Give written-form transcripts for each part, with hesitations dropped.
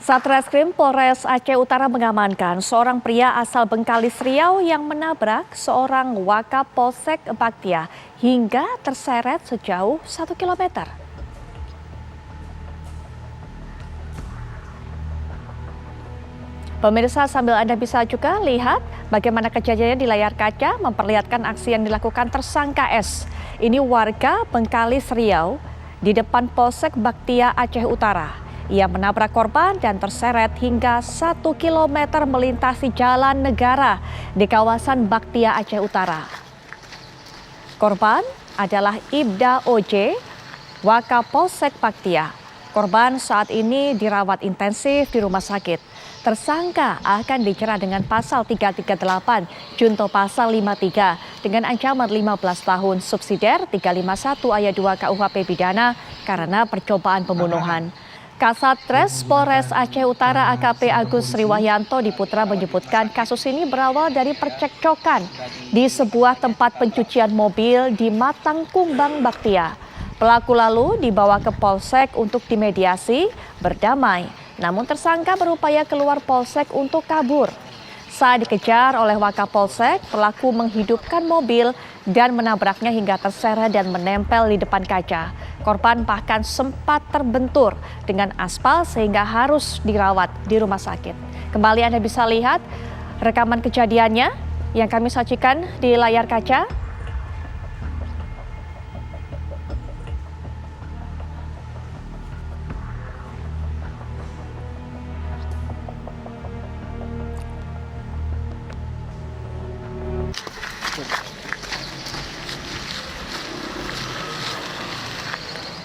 Satreskrim Polres Aceh Utara mengamankan seorang pria asal Bengkalis Riau yang menabrak seorang Wakapolsek Baktia hingga terseret sejauh 1 kilometer. Pemirsa, sambil Anda bisa juga lihat bagaimana kejadiannya di layar kaca memperlihatkan aksi yang dilakukan tersangka S. Ini warga Bengkalis Riau di depan Polsek Baktia Aceh Utara. Ia menabrak korban dan terseret hingga 1 kilometer melintasi jalan negara di kawasan Baktia Aceh Utara. Korban adalah Ibda OJ, Wakapolsek Baktia. Korban saat ini dirawat intensif di rumah sakit. Tersangka akan dijerat dengan pasal 338, junto pasal 53 dengan ancaman 15 tahun, subsidiar 351 ayat 2 KUHP pidana karena percobaan pembunuhan. Kasatres Polres Aceh Utara AKP Agus Riwahyanto di Putra menyebutkan kasus ini berawal dari percekcokan di sebuah tempat pencucian mobil di Matang Kumbang Baktia. Pelaku lalu dibawa ke Polsek untuk dimediasi berdamai, namun tersangka berupaya keluar Polsek untuk kabur. Saat dikejar oleh Wakapolsek, pelaku menghidupkan mobil dan menabraknya hingga terseret dan menempel di depan kaca. Korban bahkan sempat terbentur dengan aspal sehingga harus dirawat di rumah sakit. Kembali Anda bisa lihat rekaman kejadiannya yang kami sajikan di layar kaca.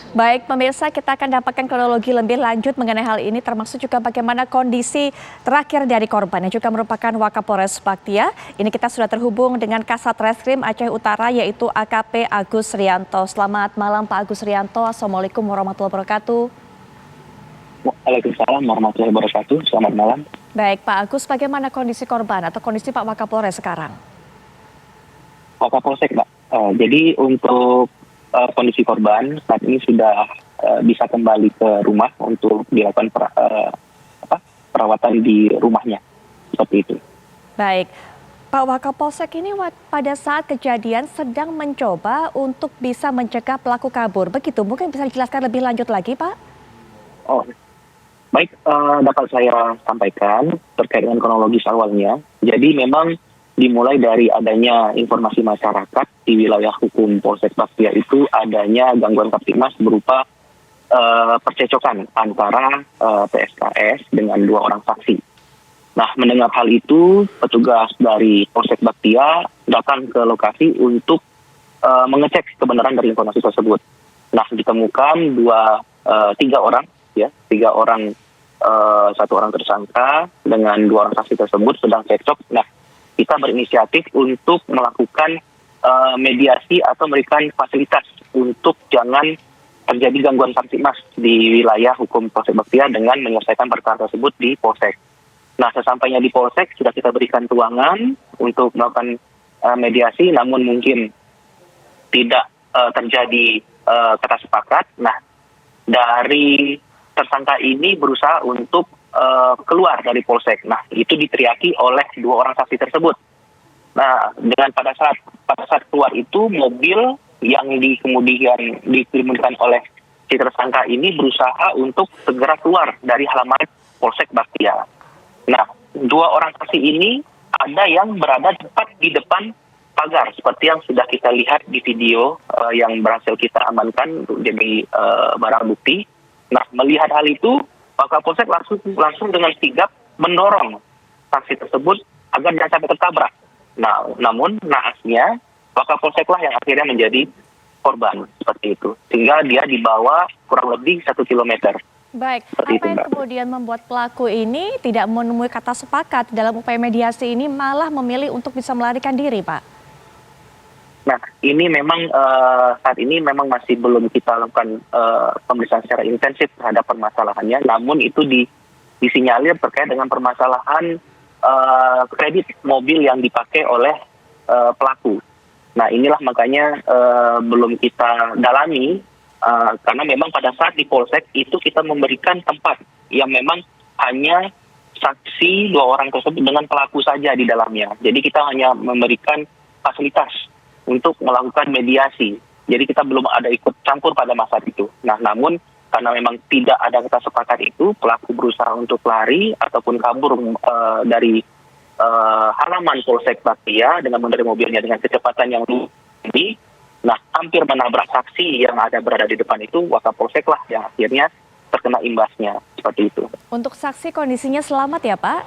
Baik pemirsa, kita akan dapatkan kronologi lebih lanjut mengenai hal ini, termasuk juga bagaimana kondisi terakhir dari korban yang juga merupakan Wakapolres Baktia. Ini kita sudah terhubung dengan Kasatreskrim Aceh Utara yaitu AKP Agus Rianto. Selamat malam Pak Agus Rianto, Assalamualaikum warahmatullahi wabarakatuh. Waalaikumsalam warahmatullahi wabarakatuh, selamat malam. Baik Pak Agus, bagaimana kondisi korban atau kondisi Pak Wakapolres sekarang? Wakapolsek Pak, jadi untuk kondisi korban saat ini sudah bisa kembali ke rumah untuk dilakukan perawatan di rumahnya, seperti itu. Baik, Pak Wakapolsek ini pada saat kejadian sedang mencoba untuk bisa mencegah pelaku kabur, begitu? Mungkin bisa dijelaskan lebih lanjut lagi Pak? Oh, baik, dapat saya sampaikan terkait dengan kronologis awalnya. Jadi memang dimulai dari adanya informasi masyarakat di wilayah hukum Polsek Baktia itu adanya gangguan Kamtibmas berupa percecokan antara PSKS dengan 2 orang saksi. Nah, mendengar hal itu, petugas dari Polsek Baktia datang ke lokasi untuk mengecek kebenaran dari informasi tersebut. Nah, ditemukan 3 orang, ya, 3 orang, 1 orang tersangka dengan 2 orang saksi tersebut sedang cekcok. Nah, kita berinisiatif untuk melakukan mediasi atau memberikan fasilitas untuk jangan terjadi gangguan Kamtibmas di wilayah hukum Polsek Baktia dengan menyelesaikan perkara tersebut di Polsek. Nah, sesampainya di Polsek sudah kita berikan ruangan untuk melakukan mediasi, namun mungkin tidak terjadi kata sepakat. Nah, dari tersangka ini berusaha untuk keluar dari Polsek. Nah, itu diteriaki oleh 2 orang saksi tersebut. Nah, dengan pada saat keluar itu, mobil yang dikemudikan oleh si tersangka ini berusaha untuk segera keluar dari halaman Polsek Baktia. Nah, 2 orang saksi ini ada yang berada tepat di depan pagar, seperti yang sudah kita lihat di video yang berhasil kita amankan jadi barang bukti. Nah, melihat hal itu, Wakapolsek langsung dengan sigap mendorong saksi tersebut agar jangan sampai tertabrak. Nah, namun naasnya Wakapolseklah yang akhirnya menjadi korban seperti itu, sehingga dia dibawa kurang lebih 1 kilometer. Baik, apa yang kemudian membuat pelaku ini tidak menemui kata sepakat dalam upaya mediasi ini, malah memilih untuk bisa melarikan diri, Pak? Nah, ini memang saat ini memang masih belum kita lakukan pemeriksaan secara intensif terhadap permasalahannya, namun itu disinyalir terkait dengan permasalahan kredit mobil yang dipakai oleh pelaku. Nah, inilah makanya belum kita dalami, karena memang pada saat di Polsek itu kita memberikan tempat yang memang hanya saksi 2 orang tersebut dengan pelaku saja di dalamnya. Jadi kita hanya memberikan fasilitas untuk melakukan mediasi. Jadi kita belum ada ikut campur pada masa itu. Nah, namun karena memang tidak ada kata sepakat itu, pelaku berusaha untuk lari ataupun kabur dari halaman Polsek Baktia dengan mengendarai mobilnya dengan kecepatan yang tinggi. Nah, hampir menabrak saksi yang berada di depan itu, Wakapolsek lah yang akhirnya terkena imbasnya, seperti itu. Untuk saksi kondisinya selamat ya Pak?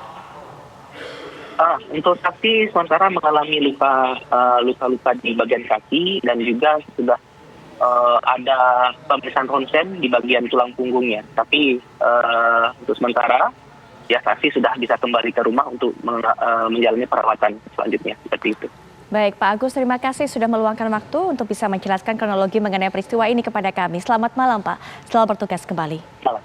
Untuk saksi sementara mengalami luka-luka di bagian kaki dan juga sudah ada pemeriksaan ronsen di bagian tulang punggungnya. Tapi untuk sementara ya saksi sudah bisa kembali ke rumah untuk menjalani perawatan selanjutnya, seperti itu. Baik Pak Agus, terima kasih sudah meluangkan waktu untuk bisa menjelaskan kronologi mengenai peristiwa ini kepada kami. Selamat malam Pak, selamat bertugas kembali. Malam.